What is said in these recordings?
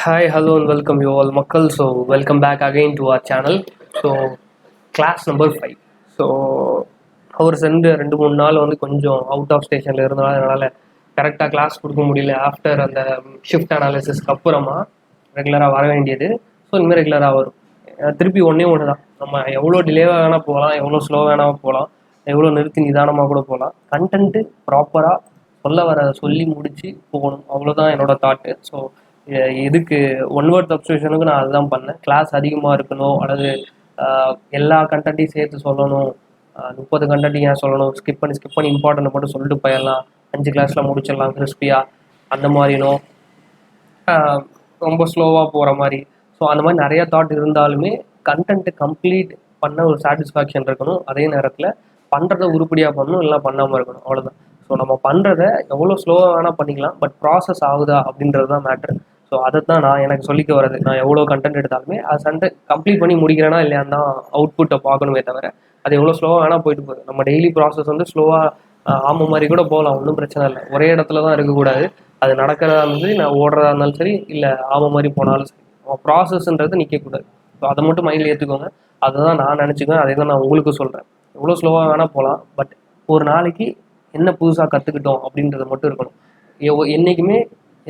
Hi, hello, and welcome you all, Makkal. So, welcome back again to our channel. So, class number 5. So, அவர் சென்று 2-3 நாள் வந்து கொஞ்சம் out of ஸ்டேஷனில் இருந்தனால என்னால் கரெக்டாக கிளாஸ் கொடுக்க முடியல. ஆஃப்டர் அந்த ஷிஃப்ட் அனாலிசிஸ்க்கு அப்புறமா ரெகுலராக வர வேண்டியது. ஸோ இனிமேல் ரெகுலராக வரும். திருப்பி ஒன்றே ஒன்று தான், நம்ம எவ்வளோ டிலேவாக வேணால் போகலாம், எவ்வளோ ஸ்லோ வேணால் போகலாம், எவ்வளோ நிறுத்தி நிதானமாக கூட போகலாம். கண்டென்ட்டு ப்ராப்பராக சொல்ல வர சொல்லி முடித்து போகணும். அவ்வளோதான் என்னோடய தாட்டு. ஸோ இதுக்கு ஒன் வேர்ட் சப்ஸ்டியூஷனுக்கு நான் அதுதான் பண்ணேன். கிளாஸ் அதிகமாக இருக்கணும், அல்லது எல்லா கண்டென்ட்டையும் சேர்த்து சொல்லணும், 30 கண்டென்ட்டையும் ஏன் சொல்லணும், ஸ்கிப் பண்ணி இம்பார்ட்டன்ட் மட்டும் சொல்லிட்டு போயிடலாம், 5 கிளாஸில் முடிச்சிடலாம் கிறிஸ்பியாக, அந்த மாதிரினும் ரொம்ப ஸ்லோவாக போகிற மாதிரி. ஸோ அந்த மாதிரி நிறைய தாட் இருந்தாலுமே கண்டென்ட்டு கம்ப்ளீட் பண்ண ஒரு சாட்டிஸ்ஃபேக்ஷன் இருக்கணும். அதே நேரத்தில் பண்ணுறதை உருப்படியாக பண்ணணும், இல்லை பண்ணாமல் இருக்கணும், அவ்வளோதான். ஸோ நம்ம பண்ணுறதை எவ்வளோ ஸ்லோவாக வேணால் பண்ணிக்கலாம், பட் ப்ராசஸ் ஆகுதா அப்படின்றது தான் மேட்ரு. ஸோ அதை தான் நான் எனக்கு சொல்லிக்க வரது. நான் எவ்வளோ கண்டென்ட் எடுத்தாலுமே அது கம்ப்ளீட் பண்ணி முடிக்கிறேன்னா இல்லையான்னு தான் அவுட்புட்டை பார்க்கணுமே தவிர அது எவ்வளோ ஸ்லோவாக வேணால் போயிட்டு போகுது. நம்ம டெய்லி ப்ராசஸ் வந்து ஸ்லோவாக ஆமாம் மாதிரி கூட போகலாம், ஒன்றும் பிரச்சனை இல்லை. ஒரே இடத்துல தான் இருக்கக்கூடாது. அது நடக்கிறதா இருந்தாலும் சரி, நான் ஓடுறதா இருந்தாலும் சரி, இல்லை ஆமாம் மாதிரி போனாலும் சரி, ப்ராசஸ்ன்றது நிற்கக்கூடாது. ஸோ அதை மட்டும் மைண்டில் ஏற்றுக்கோங்க. அதை தான் நான் நினச்சிக்குவேன். அதே தான் நான் உங்களுக்கு சொல்கிறேன். எவ்வளோ ஸ்லோவாக வேணால் போகலாம், பட் ஒரு நாளைக்கு என்ன புதுசாக கற்றுக்கிட்டோம் அப்படின்றது மட்டும் இருக்கணும். என்றைக்குமே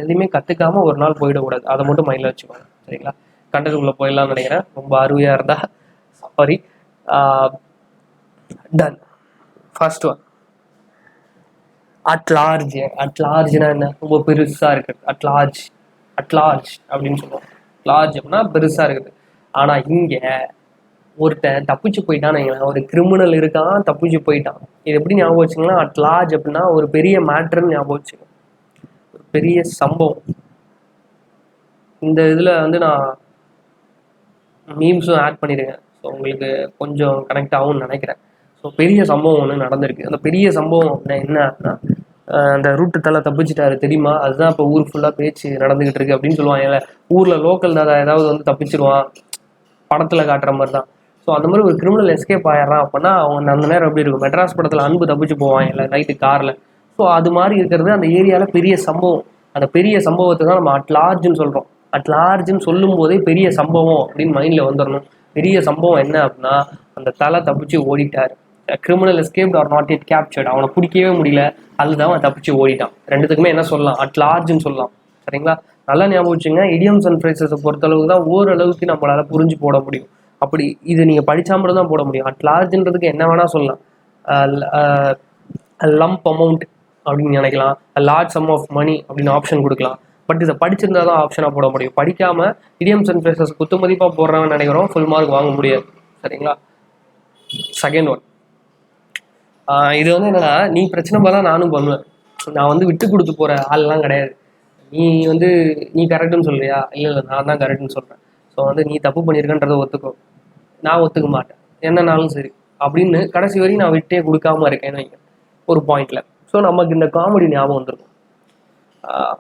எதையுமே கற்றுக்காமல் ஒரு நாள் போயிடக்கூடாது. அதை மட்டும் மைண்டில் வச்சுக்கோங்க, சரிங்களா? கண்டென்ட்டுக்குள்ளே போயிடலாம்னு நினைக்கிறேன். ரொம்ப அருமையாக இருந்தால் sorry. Done. First one, at large. அட்லார்ஜ்னா என்ன? ரொம்ப பெருசாக இருக்குது. அட்லார்ஜ் அப்படின்னு சொல்லுவோம். லார்ஜ் அப்படின்னா பெருசாக இருக்குது. ஆனால் இங்கே ஒருத்தன் தப்பிச்சு போயிட்டான்னு வைங்களேன், ஒரு கிரிமினல் இருக்கான், தப்பிச்சு போயிட்டான். இது எப்படி ஞாபகம் வச்சுக்கலாம்? அட்லார்ஜ் அப்படின்னா ஒரு பெரிய மேட்ருன்னு ஞாபகம் வச்சுக்கோங்க, ஒரு பெரிய சம்பவம். இந்த இதில் வந்து நான் மீம்ஸும் ஆட் பண்ணியிருக்கேன். ஸோ உங்களுக்கு கொஞ்சம் கனெக்ட் ஆகும்னு நினைக்கிறேன். ஸோ பெரிய சம்பவம் ஒன்று நடந்திருக்கு. அந்த பெரிய சம்பவம் அப்படின்னா என்ன அப்படின்னா, அந்த ரூட்டு தலை தப்பிச்சிட்டாரு தெரியுமா, அதுதான் இப்போ ஊர் ஃபுல்லாக பேச்சு நடந்துக்கிட்டு இருக்கு அப்படின்னு சொல்லுவாங்க. ஊரில் லோக்கல் தாதா ஏதாவது வந்து தப்பிச்சிருவான், படத்தில் காட்டுற மாதிரி தான். ஸோ அந்த மாதிரி ஒரு கிரிமினல் எஸ்கேப் ஆயிடுறான் அப்படின்னா அவங்க அந்த நேரம் எப்படி இருக்கும்? மெட்ராஸ் படத்தில் அன்பு தப்பிச்சு போவான் இல்லை நைட்டு காரில். ஸோ அது மாதிரி இருக்கிறது அந்த ஏரியாவில் பெரிய சம்பவம். அந்த பெரிய சம்பவத்தை தான் நம்ம அட்லார்ஜ்னு சொல்கிறோம். அட்லார்ஜ்னு சொல்லும் போதே பெரிய சம்பவம் அப்படின்னு மைண்டில் வந்துடணும். பெரிய சம்பவம் என்ன அப்படின்னா, அந்த தலை தப்பிச்சு ஓடிட்டார். Criminal escaped or not yet captured. அவனை பிடிக்கவே முடியல, அதுதான் அவன் தப்பிச்சு ஓடிட்டான். ரெண்டுத்துக்குமே என்ன சொல்லலாம்? அட்லார்ஜ்னு சொல்லலாம், சரிங்களா? நல்லா ஞாபகம் வச்சுங்க. இடியம்ஸ் அண்ட் ஃப்ரேசஸை பொறுத்தளவுக்கு தான் ஓரளவுக்கு நம்மளால் புரிஞ்சு போட முடியும். அப்படி இது நீங்கள் படித்தா மட்டும் தான் போட முடியும். அட்லார்ஜ்ன்றதுக்கு என்ன வேணால் சொல்லலாம். லம்ப் அமௌண்ட் அப்படின்னு நினைக்கலாம், லார்ஜ் சம் ஆஃப் மணி அப்படின்னு ஆப்ஷன் கொடுக்கலாம். பட் இதை படிச்சிருந்தா தான் ஆப்ஷனாக போட முடியும். படிக்காமல் இடியம்ஸ் அண்ட் ஃப்ரேசஸ் குத்து மதிப்பாக போடுறான்னு நினைக்கிறோம், ஃபுல் மார்க் வாங்க முடியாது, சரிங்களா? செகண்ட் ஒன், இது வந்து என்னன்னா, நீ பிரச்சனை பண்ணா நானும் பண்ணுவேன். நான் வந்து விட்டு கொடுத்து போகிற ஆள்லாம் கிடையாது. நீ கரெக்டுன்னு சொல்றியா? இல்லை நான் தான் கரெக்டுன்னு சொல்கிறேன். ஸோ வந்து நீ தப்பு பண்ணியிருக்கன்றதை ஒத்துக்கோ, நான் ஒத்துக்க மாட்டேன், என்னன்னாலும் சரி அப்படின்னு கடைசி வரைக்கும் நான் விட்டே கொடுக்காம இருக்கேன்னு வைங்க ஒரு பாயிண்டில். ஸோ நமக்கு இந்த காமெடி ஞாபகம் வந்துருக்கும்.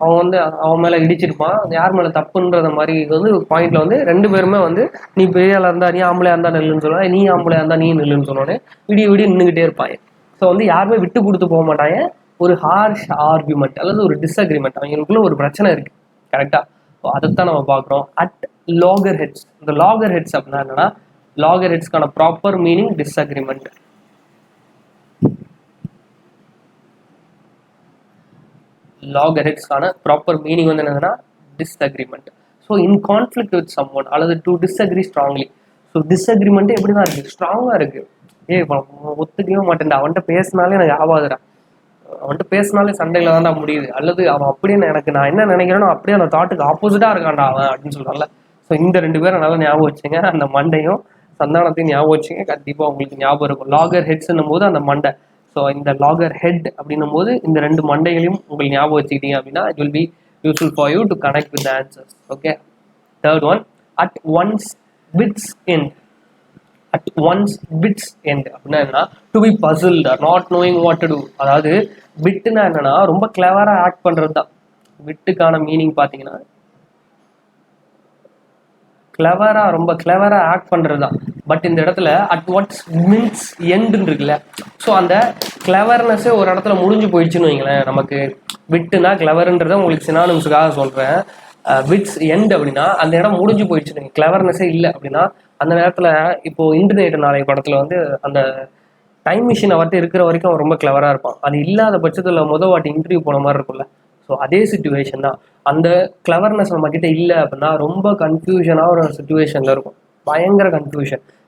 அவன் வந்து அவன் மேலே இடிச்சிருப்பான், யார் மேலே தப்புன்றத மாதிரி. இது வந்து ஒரு பாயிண்டில் வந்து 2 பேருமே வந்து நீ பெரிய ஆளாக இருந்தால் நீ ஆம்பளையாக இருந்தால் நெல்லுன்னு சொல்லுவாங்க, நீ ஆம்பளையாக இருந்தால் நீ நெல்லுன்னு சொன்னோன்னே விடிய நின்றுக்கிட்டே இருப்பாங்க. ஸோ வந்து யாருமே விட்டு கொடுத்து போக மாட்டாங்க. ஒரு ஹார்ஷ் ஆர்குமெண்ட் அல்லது ஒரு டிஸ்அக்ரிமெண்ட், அவங்களுக்குள்ள ஒரு பிரச்சனை இருக்குது, கரெக்டாக? ஸோ அதைத்தான் நம்ம பார்க்குறோம். At loggerheads. இந்த லாகர் ஹெட்ஸ் அப்படின்னா என்னன்னா, லாகர் ஹெட்ஸ்க்கான ப்ராப்பர் மீனிங் டிஸ்அக்ரிமெண்ட். லாகர் ஹெட்ஸ்க்கான ப்ராப்பர் மீனிங் வந்து என்னதுன்னா disagreement. So in conflict with someone அல்லது to disagree strongly. So disagreement எப்படி தான் இருக்குது? ஸ்ட்ராங்காக இருக்குது. ஒத்துக்கவே மாட்டேன்டா, அவன்கிட்ட பேசினாலே எனக்கு ஆகாதுடா, அவன்கிட்ட பேசினாலே சண்டையில் தான்டா முடியுது, அல்லது அவன் அப்படியே எனக்கு நான் என்ன நினைக்கிறேனோ அப்படியே அந்த தாட்டுக்கு ஆப்போசிட்டாக இருக்கான்டா அவன் அப்படின்னு சொல்கிறான்ல. ஸோ இந்த 2 பேரை நல்லா ஞாபகம் வச்சுங்க. அந்த மண்டையும் சந்தானத்தையும் ஞாபகம் வச்சுங்க, கண்டிப்பாக உங்களுக்கு ஞாபகம் இருக்கும். லாகர் ஹெட்ஸ்ன்னும் போது அந்த மண்டை. ஸோ இந்த லாகர் ஹெட் அப்படின்னும் போது இந்த 2 மண்டைகளையும் உங்களுக்கு ஞாபகம் வச்சுக்கிட்டீங்க அப்படின்னா it will be useful for you to connect with the answers. Okay. Third one, at one's wits end. At one's wits end அப்படின்னா என்ன? To be puzzled or not knowing what to do. அதாவது பிட்டுனா என்னன்னா ரொம்ப கிளவராக act பண்ணுறது தான். பிட்டுக்கான meaning பார்த்தீங்கன்னா ரொம்ப கிளவராக ஆக்ட் பண்ணுறது தான். பட் இந்த இடத்துல அட் வாட்ஸ் மீன்ஸ் எண்டுன்னு இருக்குல்ல, ஸோ அந்த கிளவர்னஸே ஒரு இடத்துல முடிஞ்சு போயிடுச்சுன்னு வைங்களேன். நமக்கு விட்டுனா கிளவருன்றதை உங்களுக்கு சினானிம்ஸுக்காக சொல்கிறேன். விட்ஸ் எண்ட் அப்படின்னா அந்த இடம் முடிஞ்சு போயிடுச்சு, கிளவர்னஸே இல்லை அப்படின்னா அந்த நேரத்தில் இப்போ இன்டர்நெட் நாளைய படத்தில் வந்து அந்த டைம் மிஷின் அவர்கிட்ட இருக்கிற வரைக்கும் அவன் ரொம்ப கிளவராக இருப்பான். அது இல்லாத பட்சத்தில் வாட்டி இன்டர்வியூ போன மாதிரி இருக்கும்ல. ஸோ அதே சுச்சுவேஷன் தான். அந்த கிளவர்னஸ் நம்மக்கிட்ட இல்லை அப்படின்னா ரொம்ப கன்ஃபியூஷனாக ஒரு சுச்சுவேஷனில் இருக்கும். பயங்கர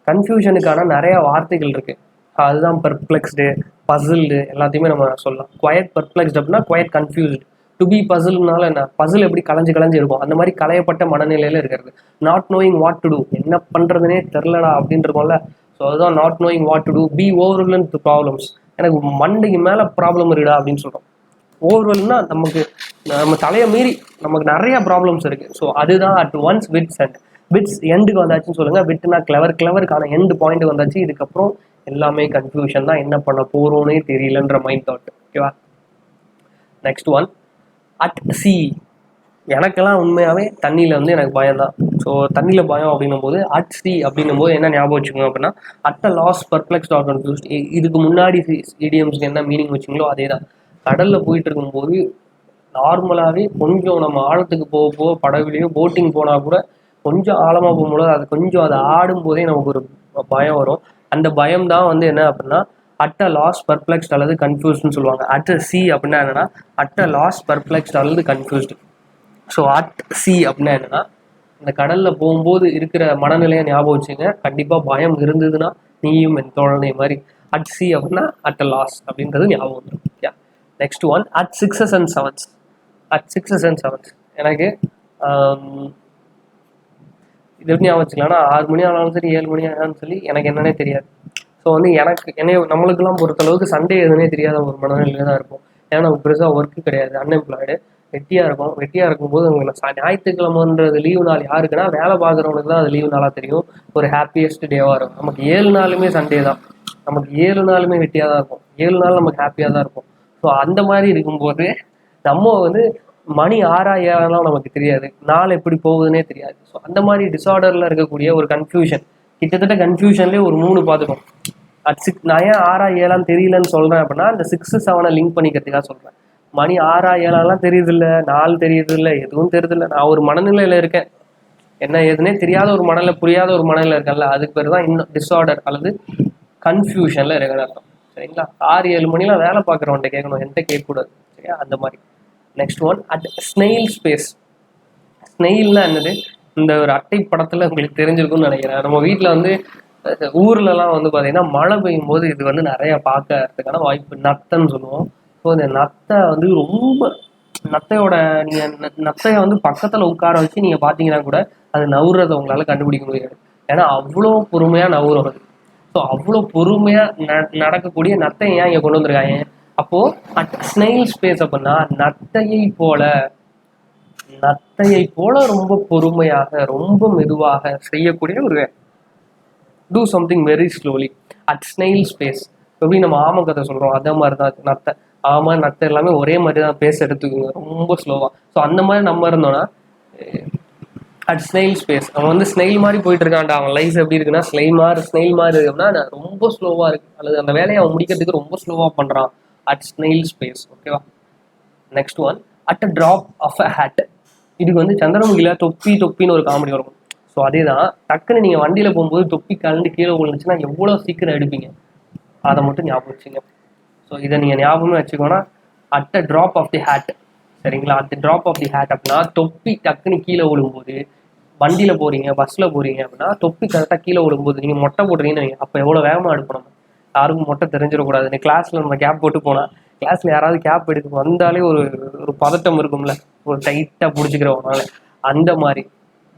கன்ஃபியூஷனுக்கான நிறைய வார்த்தைகள் இருக்குது. அதுதான் பெர்ப்ளெக்ஸ்டு, பசில்டு எல்லாத்தையுமே நம்ம சொல்லலாம். குவைட் பெர்ப்ளெக்ஸ்டு அப்படின்னா குவைட் கன்ஃபியூஸ்டு. டு பி பசில்னால என்ன, பசில் எப்படி கலைஞ்சு இருக்கும் அந்த மாதிரி களையப்பட்ட மனநிலையில் இருக்கிறது. Not knowing what to do, என்ன பண்ணுறதுனே தெரிலடா அப்படின்னு இருக்கும்ல. ஸோ அதுதான் not knowing what to do. Be overwhelmed with problems, எனக்கு மண்டைக்கு மேலே ப்ராப்ளம் இருக்குடா அப்படின்னு சொல்கிறோம். ஓவர்வெல்ம்னா நம்ம தலையை மீறி நமக்கு நிறைய ப்ராப்ளம்ஸ் இருக்குது. ஸோ அதுதான் அட் ஒன்ஸ் விட்ஸ் எண்ட். விட்ஸ் எண்டுக்கு வந்தாச்சுன்னு சொல்லுங்கள். விட்னா கிளவருக்கான எண்டு பாயிண்ட் வந்தாச்சு. இதுக்கப்புறம் எல்லாமே கன்ஃபியூஷன் தான், என்ன பண்ண போகிறோன்னே தெரியலன்ற மைண்ட் தாட். ஓகேவா? Next one, at C. எனக்கெல்லாம் உண்மையாகவே தண்ணியில் வந்து எனக்கு பயம் தான். ஸோ தண்ணியில் பயம் அப்படின்னும் போது அட் சி அப்படின்னும் போது என்ன ஞாபகம் வச்சுக்கோங்க அப்படின்னா at a loss, perplexed or confused. இதுக்கு முன்னாடி இடியம்ஸ்க்கு என்ன மீனிங் வச்சிங்களோ அதே தான். கடலில் போயிட்டு இருக்கும்போது நார்மலாகவே கொஞ்சம் நம்ம ஆழத்துக்கு போக படகுலையோ போட்டிங் போனால் கூட கொஞ்சம் ஆழமாக போகும்போது அது கொஞ்சம் அதை ஆடும் போதே நமக்கு ஒரு பயம் வரும். அந்த பயம் தான் வந்து என்ன அப்படின்னா அட் அ லாஸ், பர்ப்ளெக்ஸ்ட் அல்லது கன்ஃபியூஸ்ட்னு சொல்லுவாங்க. அட் அ சி அப்படின்னா என்னன்னா அட் அ லாஸ், பர்ப்ளெக்ஸ்ட் அல்லது கன்ஃபியூஸ்டு. ஸோ அட் சி அப்படின்னா என்னன்னா இந்த கடலில் போகும்போது இருக்கிற மனநிலையை ஞாபகம் வச்சுங்க. கண்டிப்பாக பயம் இருந்ததுன்னா நீயும் என் தோழனை மாதிரி அட் சி அப்படின்னா அட் அ லாஸ் அப்படின்றது ஞாபகம் வந்துடும். Okay, next one, at 6s and 7s. At 6s and 7s எனக்கு இது எப்படி ஞாபகம் வச்சுக்கலாம்னா 6 மணி ஆனாலும் சரி 7 மணி ஆனாலும் சரி எனக்கு என்னன்னே தெரியாது. ஸோ வந்து நம்மளுக்கெல்லாம் பொறுத்தளவுக்கு சண்டே எதுனே தெரியாத ஒரு மனநிலையில் தான் இருக்கும். ஏன்னா நமக்கு பெருசாக ஒர்க்கு கிடையாது, அன்எம்ப்ளாய்டு, வெட்டியாக இருக்கும். வெட்டியாக இருக்கும்போது உங்களுக்கு ஞாயிற்றுக்கிழமைன்றது லீவு நாள் யாருக்குன்னா வேலை பார்க்குறவனுக்கு தான் அது லீவு நாளாக தெரியும். ஒரு ஹாப்பியஸ்ட் டேவாக இருக்கும். நமக்கு 7 நாளுமே சண்டே தான், நமக்கு 7 நாளுமே வெட்டியாக தான் இருக்கும். 7 நாள் நமக்கு ஹாப்பியாக தான் இருக்கும். ஸோ அந்த மாதிரி இருக்கும்போது நம்ம வந்து மணி 6 7 நமக்கு தெரியாது, நாள் எப்படி போகுதுன்னே தெரியாது. ஸோ அந்த மாதிரி டிஸார்டரில் இருக்கக்கூடிய ஒரு கன்ஃபியூஷன், கிட்டத்தட்ட கன்ஃபியூஷன்லேயே ஒரு 3 பார்த்துக்கும். அட் 6 நான் ஏன் 6 7 தெரியலன்னு சொல்கிறேன் அப்படின்னா இந்த 6 7 லிங்க் பண்ணிக்கிறதுக்காக சொல்கிறேன். மணி 6 7 தெரியுதில்ல, நாள் தெரியுதில்ல, எதுவும் தெரியுதில்ல, நான் ஒரு மனநிலையில் இருக்கேன், என்ன ஏதுன்னே தெரியாத ஒரு மனநிலை, புரியாத ஒரு மனநிலை இருக்கேன்ல, அதுக்கு பேர் தான் இன்னும் டிஸார்டர் அல்லது கன்ஃபியூஷனில் இருக்கிற அர்த்தம். சரிங்களா? 6 7 மணிலாம் வேலை பார்க்குறவன்ட்ட கேட்கணும், என்கிட்ட கேட்கக்கூடாது. சரியா? அந்த மாதிரி. Next one, at snail space. ஸ்னெயில்னா என்னது? இந்த ஒரு அட்டை படத்தில் உங்களுக்கு தெரிஞ்சிருக்கும்னு நினைக்கிறேன். நம்ம வீட்டில் வந்து ஊர்லலாம் வந்து பார்த்தீங்கன்னா மழை பெய்யும் போது இது வந்து நிறைய பார்க்கறதுக்கான வாய்ப்பு, நத்தைன்னு சொல்லுவோம். ஸோ இந்த நத்தை வந்து ரொம்ப நத்தையோட நத்தையை வந்து பக்கத்தில் உட்கார வச்சு நீங்கள் பார்த்தீங்கன்னா கூட அது நவுறதை உங்களால் கண்டுபிடிக்க முடியாது. ஏன்னா அவ்வளோ பொறுமையாக நவுறும் அது. ஸோ அவ்வளோ பொறுமையாக நடக்கக்கூடிய நத்தை ஏன் இங்கே கொண்டு வந்திருக்காங்க? அப்போது அட் ஸ்னெயில் ஸ்பேஸ் அப்படின்னா நத்தையை போல ரொம்ப பொறுமையாக ரொம்ப மெதுவாக செய்யக்கூடிய ஒரு do something very slowly at snail space. எப்படி நம்ம ஆமை கதை சொல்கிறோம் அதே மாதிரி தான் நத்தை. ஆமை நத்தை எல்லாமே ஒரே மாதிரி தான் பேச எடுத்துக்குங்க, ரொம்ப ஸ்லோவாக. ஸோ அந்த மாதிரி நம்ம இருந்தோம்னா அட் ஸ்னெயில் ஸ்பேஸ், அவன் வந்து ஸ்னெயில் மாதிரி போயிட்டு இருக்கான்டா, அவன் லைஃப் எப்படி இருக்குன்னா ஸ்னெயில் மாதிரி இருக்குன்னா ரொம்ப ஸ்லோவாக இருக்கு, அல்லது அந்த வேலையை அவன் முடிக்கிறதுக்கு ரொம்ப ஸ்லோவாக பண்ணுறான். At snail space. ஓகேவா? Next one, at a drop of a hat. இதுக்கு வந்து சந்திரமுகியில் தொப்பின்னு ஒரு காமெடி வரும். ஸோ அதே தான், டக்குன்னு நீங்கள் வண்டியில் போகும்போது தொப்பி கலந்து கீழே விழுந்துச்சுன்னா எவ்வளோ சீக்கிரம் எடுப்பீங்க, அதை மட்டும் ஞாபகம் வச்சுங்க. ஸோ இதை நீங்கள் ஞாபகமே வச்சுக்கோன்னா at a drop of the hat. சரிங்களா? At the drop of the hat அப்படின்னா தொப்பி டக்குன்னு கீழே விழும்போது, வண்டியில் போகிறீங்க பஸ்ஸில் போகிறீங்க அப்படின்னா தொப்பி கரெக்டாக கீழே விழும்போது நீங்கள் மொட்டை போடுறீங்கன்னு அப்போ எவ்வளோ வேகமாக எடுக்கணும், யாருக்கும் மொட்டை தெரிஞ்சிடக்கூடாது. இந்த கிளாஸில் நம்ம கேப் போட்டு போனால் கிளாஸில் யாராவது கேப் எடுக்க வந்தாலே ஒரு பதட்டம் இருக்கும்ல, ஒரு டைட்டாக பிடிச்சிக்கிறவனால. அந்த மாதிரி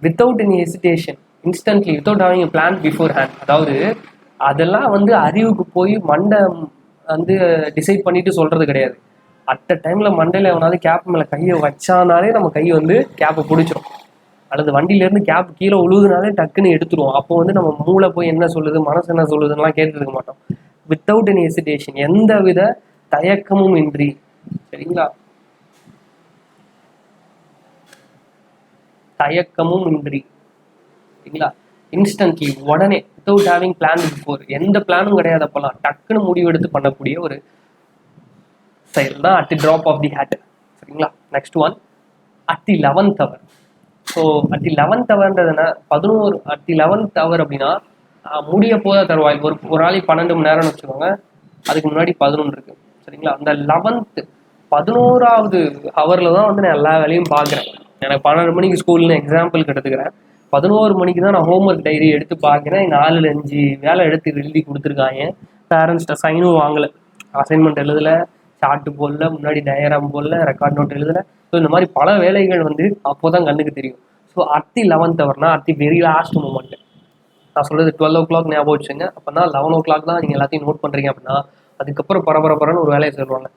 without any hesitation instantly without having a plan before hand. அதாவது அதெல்லாம் வந்து அறிவுக்கு போய் மண்டை வந்து டிசைட் பண்ணிட்டு சொல்கிறது கிடையாது. அட் அ டைமில் மண்டையில் எவனாவது கேப் மேலே கையை வச்சானாலே நம்ம கை வந்து கேப்பை பிடிச்சிரும், அல்லது வண்டியிலேருந்து கேப் கீழே உழுதுனாலே டக்குன்னு எடுத்துருவோம். அப்போ வந்து நம்ம மூளை போய் என்ன சொல்லுது, மனசு என்ன சொல்லுதுன்னெலாம் கேட்டுருக்க மாட்டோம். வித்தவுட் எனி ஹெசிடேஷன், எந்த வித தயக்கமும் இன்றி. சரிங்களா? தயக்கமும் இன்றி. சரிங்களா? இன்ஸ்டன்ட்லி, உடனே, வித்தவுட் ஹேவிங் பிளான் பிஃபோர், எந்த பிளானும் கிடையாது, அப்போல்லாம் டக்குன்னு முடிவெடுத்து பண்ணக்கூடிய ஒரு செயல் தான் at the drop of the hat. சரிங்களா? Next one, at the 11th hour. So at the 11th ஹவர்ன்றது என்ன, 11 அட் தி 11th ஹவர் அப்படின்னா முடிய போத தருவாய். ஒரு நாளைக்கு 12 மணி நேரம்னு வச்சுக்கோங்க, அதுக்கு முன்னாடி 11 இருக்கு சரிங்களா. அந்த 11வது ஹவரில் தான் வந்து நான் எல்லா வேலையும் பார்க்குறேன். எனக்கு 12 மணிக்கு ஸ்கூல்னு எக்ஸாம்பிளுக்கு எடுத்துக்கிறேன். 11 மணிக்கு தான் நான் ஹோம்ஒர்க் டைரி எடுத்து பார்க்குறேன். 4-5 வேலை எடுத்து எழுதி கொடுத்துருக்காங்க. பேரண்ட்ஸ்கிட்ட சைனும் வாங்கலை, அசைன்மெண்ட் எழுதலை, சார்ட்டு போடல, முன்னாடி டயராம் போடல, ரெக்கார்ட் நோட் எழுதலை. ஸோ இந்த மாதிரி பல வேலைகள் வந்து அப்போ தான் கண்ணுக்கு தெரியும். ஸோ அட் தி 11th ஹவர்னா at the very last moment. நான் சொல்கிறது 12 o'clock ஞாபகம் வச்சுங்க. அப்போனா 11 o'clock தான் நீங்கள் எல்லாத்தையும் நோட் பண்ணுறீங்க அப்படின்னா, அதுக்கப்புறம் பரபரன்னு ஒரு வேலையை சொல்லுவாங்க.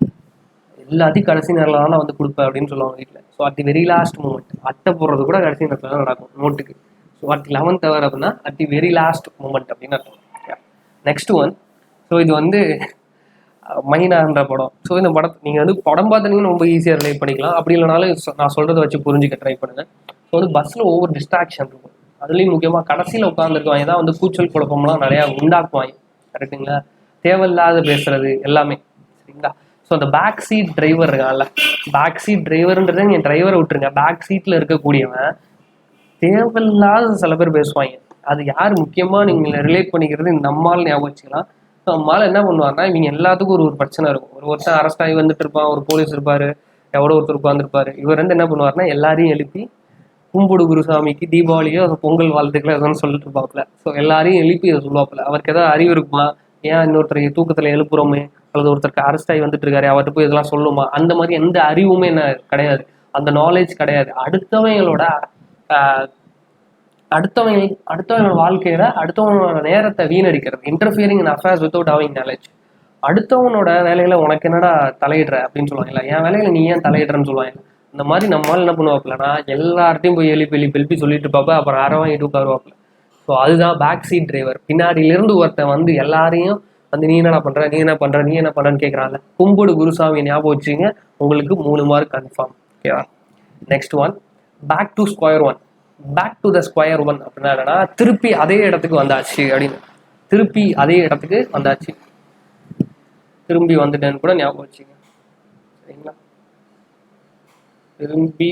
எல்லாத்தையும் கடைசி நேரில் தான் நான் வந்து கொடுப்பேன் அப்படின்னு சொல்லுவாங்க வீட்டில். So at the very last moment, அட்டை போடுறது கூட கடைசி நேரத்தில் தான் நடக்கும் நோட்டுக்கு. So at the 11th hour அப்படின்னா at the very last moment அப்படின்னு அர்த்தம். Next one. ஸோ இது வந்து மைனான்ற படம். ஸோ இந்த படத்தை நீங்கள் வந்து படம் பார்த்தீங்கன்னா ரொம்ப ஈஸியாக ரிலேட் பண்ணிக்கலாம். அப்படி இல்லைனாலும் நான் சொல்கிறத வச்சு புரிஞ்சுக்க ட்ரை பண்ணுங்கள். ஸோ வந்து பஸ்ஸில் ஒவ்வொரு டிஸ்ட்ராக்ஷன் இருக்கும். அதுலேயும் முக்கியமாக கடைசியில் உட்காந்துருக்கவங்க தான் வந்து கூச்சல் குழப்பம்லாம் நிறையா உண்டாக்குவாங்க. கரெக்டுங்களா? தேவையில்லாத பேசுறது எல்லாமே சரிங்களா. ஸோ அந்த பேக் சீட் டிரைவர் இருக்கான்ல, பேக் சீட் டிரைவர்ன்றது என் டிரைவரை விட்டுருங்க, பேக் சீட்டில் இருக்கக்கூடியவன் தேவையில்லாத சில பேர் பேசுவாங்க. அது யார் முக்கியமாக நீங்கள் ரிலேட் பண்ணிக்கிறது, இந்த நம்மால் ஞாபகம் வச்சுக்கலாம். ஸோ நம்மளால் என்ன பண்ணுவார்னா, இவங்க எல்லாத்துக்கும் ஒரு பிரச்சனை இருக்கும். ஒருத்தன் அரெஸ்ட் ஆகி வந்துட்டு இருப்பான், ஒரு போலீஸ் இருப்பார், எவ்வளோ ஒருத்தர் உட்காந்துருப்பாரு. இவர் வந்து என்ன பண்ணுவார்னா, எல்லாரையும் எழுப்பி கும்பிடு குருசாமிக்கு தீபாவளியோ பொங்கல் வாழ்த்துக்கள் எதுவும் சொல்லிட்டு இருப்பாப்புல. ஸோ எல்லாரையும் எழுப்பி இதை சொல்லுவாப்புல. அவருக்கு ஏதாவது அறிவு இருக்குமா, ஏன் இன்னொருத்தரை தூக்கத்தில் எழுப்புறோமே, அல்லது ஒருத்தருக்கு அரெஸ்ட் ஆகி வந்துட்டு இருக்காரு அவர்கிட்ட போய் இதெல்லாம் சொல்லுமா, அந்த மாதிரி எந்த அறிவுமே என்ன கிடையாது, அந்த நாலேஜ் கிடையாது. அடுத்தவங்களோட வாழ்க்கையில அடுத்தவங்களோட நேரத்தை வீணடிக்கிறது, இன்டர்ஃபியரிங் இன் அஃபேர்ஸ் வித்தவுட் ஹேவிங் நாலேஜ். அடுத்தவனோட வேலையில உனக்கு என்னடா தலையிடுற அப்படின்னு சொல்லுவாங்கல்ல, என் வேலையில நீ ஏன் தலையிடுறன்னு சொல்லுவாங்க. இந்த மாதிரி நம்மளால என்ன பண்ணுவாப்புலன்னா, எல்லார்ட்டையும் போய் எழுப்பி சொல்லிட்டு இருப்பாப்ப, அப்புறம் அரை வாங்கிட்டு உட்காருவாப்புல. ஸோ அதுதான் பேக் சீட் டிரைவர். பின்னாடியிலிருந்து ஒருத்தன் வந்து எல்லாரையும் வந்து நீ என்ன பண்ணுறன்னு கேட்குறான்ல, கும்பிடு குருசாமி ஞாபகம் வச்சுங்க, உங்களுக்கு 3 மார்க் கன்ஃபார்ம். ஓகேவா? Next one, back to square one. Back to the square one அப்படின்னா என்னன்னா, திருப்பி அதே இடத்துக்கு வந்தாச்சு அப்படின்னு. திருப்பி அதே இடத்துக்கு வந்தாச்சு, திரும்பி வந்துட்டேன்னு கூட ஞாபகம் வச்சுங்க சரிங்களா. திரும்பி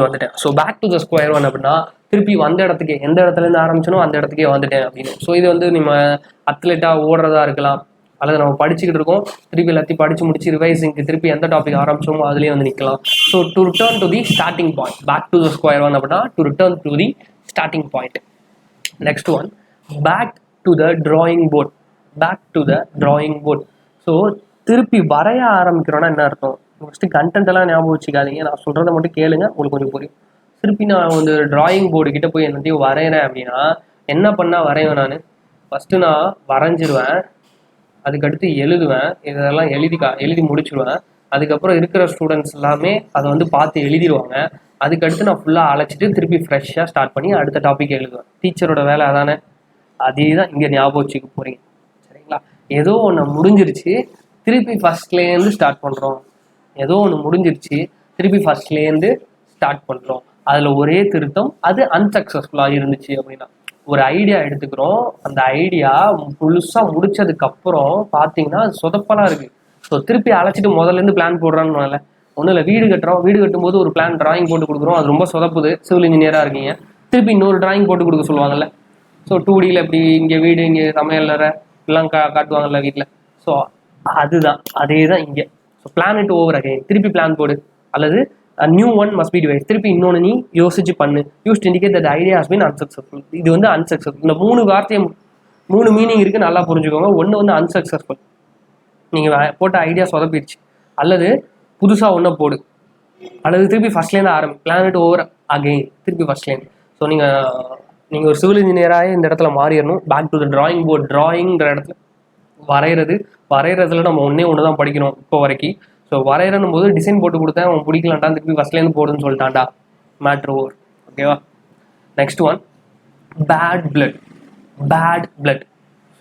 வந்துட்டேன். So back to the square one அப்படின்னா திருப்பி வந்த இடத்துக்கே, எந்த இடத்துலேருந்து ஆரம்பிச்சனோ அந்த இடத்துக்கே வந்துட்டேன் அப்படின்னு. ஸோ இது வந்து நம்ம அத்லெட்டாக ஓடுறதா இருக்கலாம், அல்லது நம்ம படிச்சுக்கிட்டு இருக்கோம், திருப்பி எல்லாத்தையும் படித்து முடிச்சு ரிவைசிங்க்கு திருப்பி எந்த டாபிக் ஆரம்பிச்சோமோ அதுலேயே வந்து நிற்கலாம். So to return to the starting point, back to the square one அப்படின்னா to return to the starting point. Next one, back to the drawing board. Back to the drawing board. So திருப்பி வரைய ஆரம்பிக்கிறோன்னா என்ன அர்த்தம்? First content எல்லாம் ஞாபகம் வச்சுக்காதீங்க, நான் சொல்கிறத மட்டும் கேளுங்க, உங்களுக்கு கொஞ்சம் புரியும். திருப்பி நான் வந்து டிராயிங் போர்டு கிட்டே போய் என்னத்தையும் வரைகிறேன் அப்படின்னா என்ன பண்ணால் வரைவேன்? நான் ஃபஸ்ட்டு நான் வரைஞ்சிருவேன், அதுக்கடுத்து எழுதுவேன், இதெல்லாம் எழுதி முடிச்சிடுவேன். அதுக்கப்புறம் இருக்கிற ஸ்டூடெண்ட்ஸ் எல்லாமே அதை வந்து பார்த்து எழுதிடுவாங்க. அதுக்கடுத்து நான் ஃபுல்லாக அழைச்சிட்டு திருப்பி ஃப்ரெஷ்ஷாக ஸ்டார்ட் பண்ணி அடுத்த டாபிக் எழுதுவேன். டீச்சரோட வேலை அதானே, அதே தான் இங்கே ஞாபகம் வச்சுக்க போகிறீங்க சரிங்களா. ஏதோ ஒன்று முடிஞ்சிருச்சு, திருப்பி ஃபஸ்ட்லேருந்து ஸ்டார்ட் பண்ணுறோம். ஏதோ ஒன்று முடிஞ்சிருச்சு, திருப்பி ஃபஸ்ட்லேருந்து ஸ்டார்ட் பண்ணுறோம். அதில் ஒரே திருத்தம், அது அன்சக்ஸஸ்ஃபுல்லாக இருந்துச்சு அப்படின்னா. ஒரு ஐடியா எடுத்துக்கிறோம், அந்த ஐடியா முழுசாக முடிச்சதுக்கப்புறம் பார்த்தீங்கன்னா அது சொதப்பலாக இருக்குது. ஸோ திருப்பி அழைச்சிட்டு முதல்லேருந்து பிளான் போடுறான்னு ஒன்றும் இல்லை, வீடு கட்டும்போது ஒரு பிளான் டிராயிங் போட்டு கொடுக்குறோம், அது ரொம்ப சொதப்புது, சிவில் இன்ஜினியராக இருக்கீங்க, திருப்பி இன்னொரு டிராயிங் போட்டு கொடுக்க சொல்லுவாங்கல்ல. ஸோ 2Dயில் இப்படி இங்கே வீடு, இங்கே சமையல் எல்லாம் காட்டுவாங்கல்ல வீட்டில். ஸோ அதுதான் அதே தான் இங்கே. So plan it over again, திருப்பி பிளான் போடு, அல்லது new one must be device, திருப்பி இன்னொன்று நீ யோசிச்சு பண்ணு. Use to indicate that idea has been unsuccessful. இது வந்து அன்சக்ஸஸ்ஃபுல். இந்த 3 வார்த்தையை 3 மீனிங் இருக்குது, நல்லா புரிஞ்சுக்கோங்க. ஒன்று வந்து அன்சக்ஸஸ்ஃபுல், நீங்கள் போட்ட ஐடியா சொதப்பிடுச்சு, அல்லது புதுசாக ஒன்றை போடு, அல்லது திருப்பி ஃபஸ்ட்லேருந்து ஆரம்பி, பிளான் இட் ஓவர் அகெயின், திருப்பி ஃபஸ்ட்லேருந்து. ஸோ நீங்கள் ஒரு சிவில் இன்ஜினியராக இந்த இடத்துல மாறிடணும். Back to the drawing board. டிராயிங்கிற இடத்துல வரைகிறதுல நம்ம ஒன்று தான் படிக்கணும் இப்போ வரைக்கும். ஸோ வரைகிறனும் போது டிசைன் போட்டு கொடுத்தேன், அவன் பிடிக்கலான்ட்டான், திருப்பி ஃபஸ்ட்லேருந்து போடுன்னு சொல்லிட்டான்டா, மேட்ரு ஓவர். ஓகேவா? Next one, bad blood.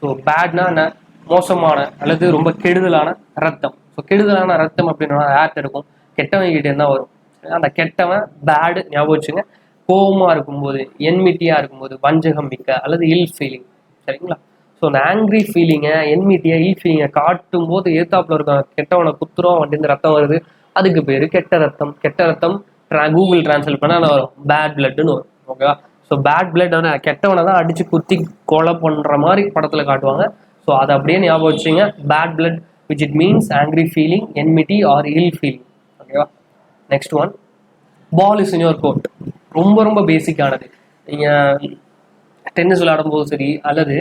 So பேட்னா என்ன? மோசமான அல்லது ரொம்ப கெடுதலான ரத்தம். ஸோ கெடுதலான ரத்தம் அப்படின்னா யார்கிட்ட இருக்கும்? கெட்டவங்க கிட்டே தான் வரும். அந்த கெட்டவன் பேடு ஞாபகம் வச்சுங்க. கோபமாக இருக்கும்போது, என்மிட்டியாக இருக்கும்போது, வஞ்சகம் மிக்க அல்லது இல் ஃபீலிங் சரிங்களா. ஸோ அந்த ஆங்க்ரி ஃபீலிங்கை, என்மிட்டியை, இல் ஃபீலிங்கை காட்டும் போது ஏத்தாப்புல இருக்க கெட்டவனை குத்துறோம், அப்படின்ற ரத்தம் வருது, அதுக்கு பேர் கெட்ட ரத்தம். கெட்ட ரத்தம் கூகுள் டிரான்ஸ்லேட் பண்ணால் வரும் பேட் பிளட்னு வரும். ஓகேவா? ஸோ பேட் பிளட் வந்து கெட்டவனை தான் அடித்து குத்தி கொலை பண்ணுற மாதிரி படத்தில் காட்டுவாங்க. ஸோ அதை அப்படியே ஞாபகம் வச்சுங்க. Bad blood which it means angry feeling, enmity or ill feeling. ஓகேவா? Next one, ball is in your court. ரொம்ப ரொம்ப பேசிக்கானது. நீங்கள் டென்னிஸ் விளையாடும் போது சரி, அல்லது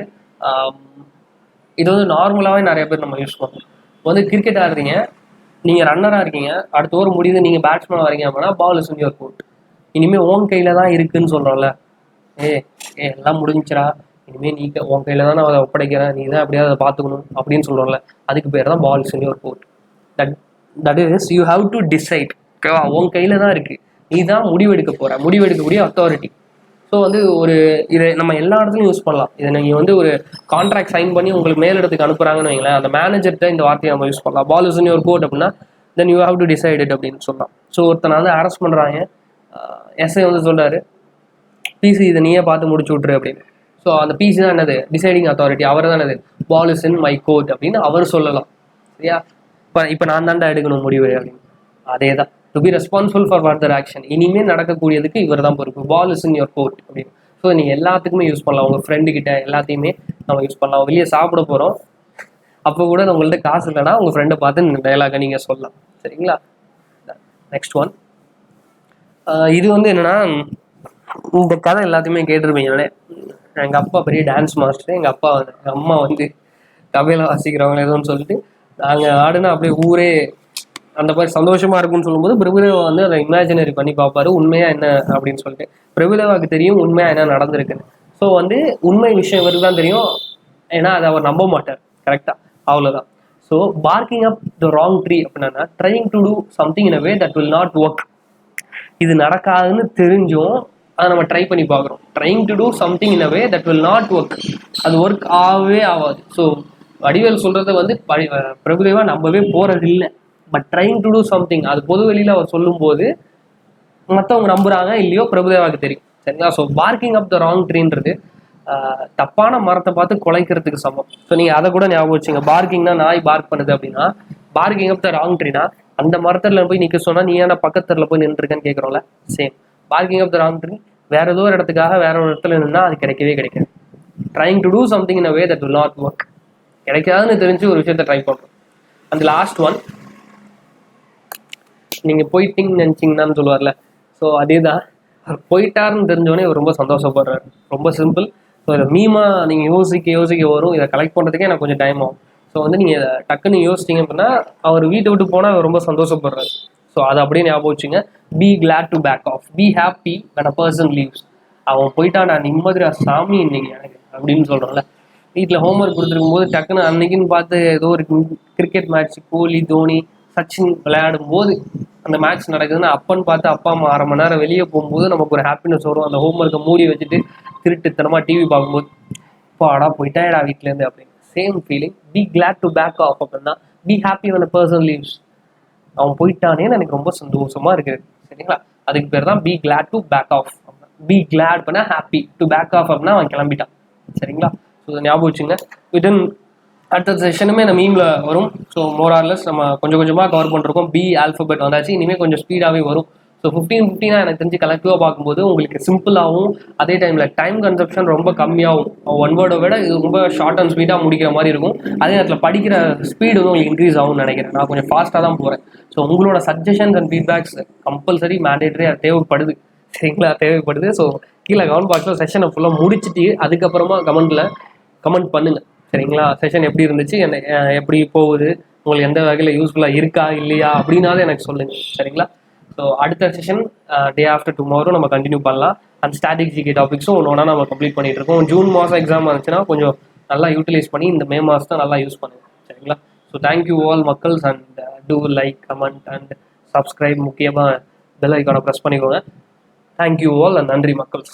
இது வந்து நார்மலாகவே நிறைய பேர் நம்ம யூஸ் பண்ணுவோம். வந்து கிரிக்கெட் ஆடுறீங்க, நீங்கள் ரன்னராக இருக்கீங்க, அடுத்த ஓவர் முடியுது, நீங்கள் பேட்ஸ்மேன் வரீங்க அப்படின்னா பால் இஸ் இன் யுவர் கோர்ட். இனிமேல் உன் கையில் தான் இருக்குன்னு சொல்கிறோம்ல. எல்லாம் முடிஞ்சிடா, இனிமேல் நீ உன் கையில் தான் நான் அதை ஒப்படைக்கிறேன், நீ தான் அப்படியே அதை பார்த்துக்கணும் அப்படின்னு சொல்கிறோம்ல. அதுக்கு பேர் தான் ball is in your court. That is you have to decide. ஓகேவா? உன் கையில் தான் இருக்குது, நீ தான் முடிவெடுக்க போகிற, முடிவெடுக்கக்கூடிய அத்தாரிட்டி. ஸோ வந்து இதை நம்ம எல்லா இடத்துலையும் யூஸ் பண்ணலாம். இதை நீங்கள் வந்து ஒரு கான்ட்ராக்ட் சைன் பண்ணி உங்களுக்கு மேலிடத்துக்கு அனுப்புகிறாங்கன்னு வைங்களேன், அந்த மேனேஜர்கிட்ட இந்த வார்த்தையை நம்ம யூஸ் பண்ணலாம். பால் இஸ் இன் யுவர் கோர்ட் அப்படின்னா then you have to decide it அப்படின்னு சொல்லலாம். ஸோ ஒருத்தனை வந்து அரெஸ்ட் பண்ணுறாங்க, எஸ்ஐ வந்து சொல்கிறாரு, பிசி இதை நீயே பார்த்து முடிச்சு விட்ரு அப்படின்னு. ஸோ அந்த பிசி தான் என்னது? Deciding authority. அவர் தான் என்னது? பால் இஸ் இன் மை கோர்ட் அப்படின்னு அவர் சொல்லலாம். சரியா? இப்போ நான் தாண்டா எடுக்கணும் முடிவு அப்படின்னு. அதே தான், to be responsible for further action. இனிமேல் நடக்கக்கூடியதுக்கு இவர் தான் பொறுப்பு. பால் இஸ் இன் யுவர் கோர்ட் அப்படின்னு. ஸோ நீங்கள் எல்லாத்துக்குமே யூஸ் பண்ணலாம். உங்கள் ஃப்ரெண்டுக்கிட்ட எல்லாத்தையுமே நம்ம யூஸ் பண்ணலாம். வெளியே சாப்பிட போகிறோம், அப்போ கூட உங்கள்கிட்ட காசு இல்லைனா உங்கள் ஃப்ரெண்டை பார்த்து இந்த டைலாகை நீங்கள் சொல்லலாம். சரிங்களா? நெக்ஸ்ட் ஒன், இது வந்து என்னென்னா, இந்த கதை எல்லாத்தையுமே கேட்டிருப்பீங்களே. எங்கள் அப்பா பெரிய டான்ஸ் மாஸ்டர், எங்கள் அம்மா வந்து கதையில் வாசிக்கிறவங்க எதுவும் சொல்லிட்டு நாங்கள் ஆடுனா அப்படியே ஊரே அந்த மாதிரி சந்தோஷமா இருக்கும்னு சொல்லும்போது பிரபுதேவா வந்து அதை இமேஜினரி பண்ணி பார்ப்பாரு, உண்மையா என்ன அப்படின்னு சொல்லிட்டு. பிரபுதேவாவுக்கு தெரியும் உண்மையா என்ன நடந்திருக்குன்னு. ஸோ வந்து உண்மை விஷயம் இவருக்கு தான் தெரியும், ஏன்னா அதை அவர் நம்ப மாட்டார். கரெக்டா? அவ்வளோதான். So barking up the wrong tree அப்படின்னா trying to do something in a way that will not work. இது நடக்காதுன்னு தெரிஞ்சும் அதை நம்ம ட்ரை பண்ணி பார்க்குறோம். Trying to do something in a way that will not work. அது ஒர்க் ஆகவே ஆகாது. ஸோ வடிவேல் சொல்றதை வந்து பிரபுதேவா நம்பவே போறது இல்லை. But trying to do something, அது பொது வெளியில் அவர் சொல்லும்போது மற்றவங்க நம்புறாங்க இல்லையோ பிரபுதேவாவுக்கு தெரியும். சரிங்களா? So barking up the wrong ட்ரீன்றது தப்பான மரத்தை பார்த்து குலைக்கிறதுக்கு சமம். ஸோ நீங்கள் அதை கூட ஞாபகம் வச்சுங்க. பார்க்கிங்னா நாய் பார்க் பண்ணுது அப்படின்னா, பார்க்கிங் அப் த ராங் ட்ரீனா அந்த மரத்தில் போய் நிற்க சொன்னால் நீ ஏன்னா பக்கத்தில் போய் நின்றுருக்கேன்னு கேட்குறோம்ல, same. Barking up the wrong tree வேற ஏதோ ஒரு இடத்துக்காக வேற ஒரு இடத்துல நின்னா அது கிடைக்கவே கிடைக்காது. Trying to do something in a way that will not work. கிடைக்காதுன்னு தெரிஞ்சு ஒரு விஷயத்த ட்ரை பண்ணுறோம். அந்த லாஸ்ட் ஒன், நீங்கள் போயிட்டீங்கன்னு நினச்சிங்கன்னு சொல்லுவார்ல. ஸோ அதே தான், போயிட்டாருன்னு தெரிஞ்சோடனே அவர் ரொம்ப சந்தோஷப்படுறாரு. ரொம்ப சிம்பிள். ஸோ இதை மீமாக நீங்கள் யோசிக்க வரும். இதை கலெக்ட் பண்ணுறதுக்கே எனக்கு கொஞ்சம் டைம் ஆகும். ஸோ வந்து நீங்கள் டக்குன்னு யோசிச்சிங்க அப்படின்னா அவர் வீட்டை விட்டு போனால் அவர் ரொம்ப சந்தோஷப்படுறாரு. ஸோ அதை அப்படியே ஞாபகம் வச்சுங்க. Be glad to back off, be happy when a person leaves. அவன் போயிட்டா நான் நிம்மதியா சாமி இன்னைக்கு எனக்கு அப்படின்னு சொல்கிறோம்ல. வீட்டில் ஹோம்ஒர்க் கொடுத்துருக்கும் போது டக்குன்னு அன்னைக்குன்னு பார்த்து ஏதோ ஒரு கிரிக்கெட் மேட்ச், கோலி, தோனி, சச்சின் விளையாடும் போது அந்த மேட்ச் நடக்குதுன்னா அப்பன்னு பார்த்து அப்பா அம்மா 1/2 மணி நேரம் வெளியே போகும்போது நமக்கு ஒரு ஹாப்பினஸ் வரும். அந்த ஹோம்ஒர்க்கை மூடி வச்சுட்டு திருட்டுத்தனமாக டிவி பார்க்கும்போது பாடா போயிட்டாடா வீட்டிலேருந்து அப்படின்னு. Same feeling. Be glad to back of அப்படின்னா be happy when a person leaves. அவன் போயிட்டானேன்னு எனக்கு ரொம்ப சந்தோஷமா இருக்குது. சரிங்களா? அதுக்கு பேர் தான் be glad to back off. Be glad பண்ணா ஹாப்பி, டு பேக் ஆஃப் அப்படின்னா அவன் கிளம்பிட்டான். சரிங்களா? ஸோ ஞாபகம் வச்சுங்க. வித்தின் அடுத்த செஷனுமே நம்ம மீம்ல வரும். ஸோ மோரார்லெஸ் நம்ம கொஞ்சம் கொஞ்சமாக கவர் பண்ணிருக்கோம். பி ஆல்ஃபபெட் வந்தாச்சு, இனிமேல் கொஞ்சம் ஸ்பீடாகவே வரும். ஸோ 15 எனக்கு தெரிஞ்சு கலெக்டிவாக பார்க்கும்போது உங்களுக்கு சிம்பிளாகவும் அதே டைமில் டைம் கன்சப்ஷன் ரொம்ப கம்மியாகும். ஒன் வேர்டை விட இது ரொம்ப ஷார்ட் அண்ட் ஸ்வீட்டாக முடிக்கிற மாதிரி இருக்கும். அதே நேரத்தில் படிக்கிற ஸ்பீடு வந்து உங்களுக்கு இன்க்ரீஸ் ஆகும்னு நினைக்கிறேன். நான் கொஞ்சம் ஃபாஸ்ட்டாக தான் போகிறேன். ஸோ உங்களோட suggestions and feedbacks compulsory mandatory தேவைப்படுது. சரிங்களா? தேவைப்படுது. ஸோ கீழே கமெண்ட் பாக்ஸில் செஷனை ஃபுல்லாக முடிச்சுட்டு அதுக்கப்புறமா கமெண்ட் பண்ணுங்க. சரிங்களா? செஷன் எப்படி இருந்துச்சு, எப்படி போகுது, உங்களுக்கு எந்த வகையில் யூஸ்ஃபுல்லாக இருக்கா இல்லையா அப்படின்னாலும் எனக்கு சொல்லுங்கள். சரிங்களா? ஸோ அடுத்த செஷன் டே ஆஃப்டர் டுமாரோ நம்ம கண்டினியூ பண்ணலாம். அந்த ஸ்டாட்டிக் ஜிகே டாபிக்ஸும் ஒன்று நம்ம கம்ப்ளீட் பண்ணிட்டு இருக்கோம். ஜூன் மாதம் எக்ஸாம் இருந்துச்சுன்னா கொஞ்சம் நல்லா யூட்டிலைஸ் பண்ணி இந்த மே மாதத்தை நல்லா யூஸ் பண்ணுங்க. சரிங்களா? ஸோ தேங்க்யூ ஆல் மக்கள்ஸ் and do like, comment and subscribe. முக்கியமாக பெல் ஐக்கானை ப்ரெஸ் பண்ணிக்கோங்க. தேங்க்யூ ஆல் அண்ட் நன்றி மக்கள்ஸ்.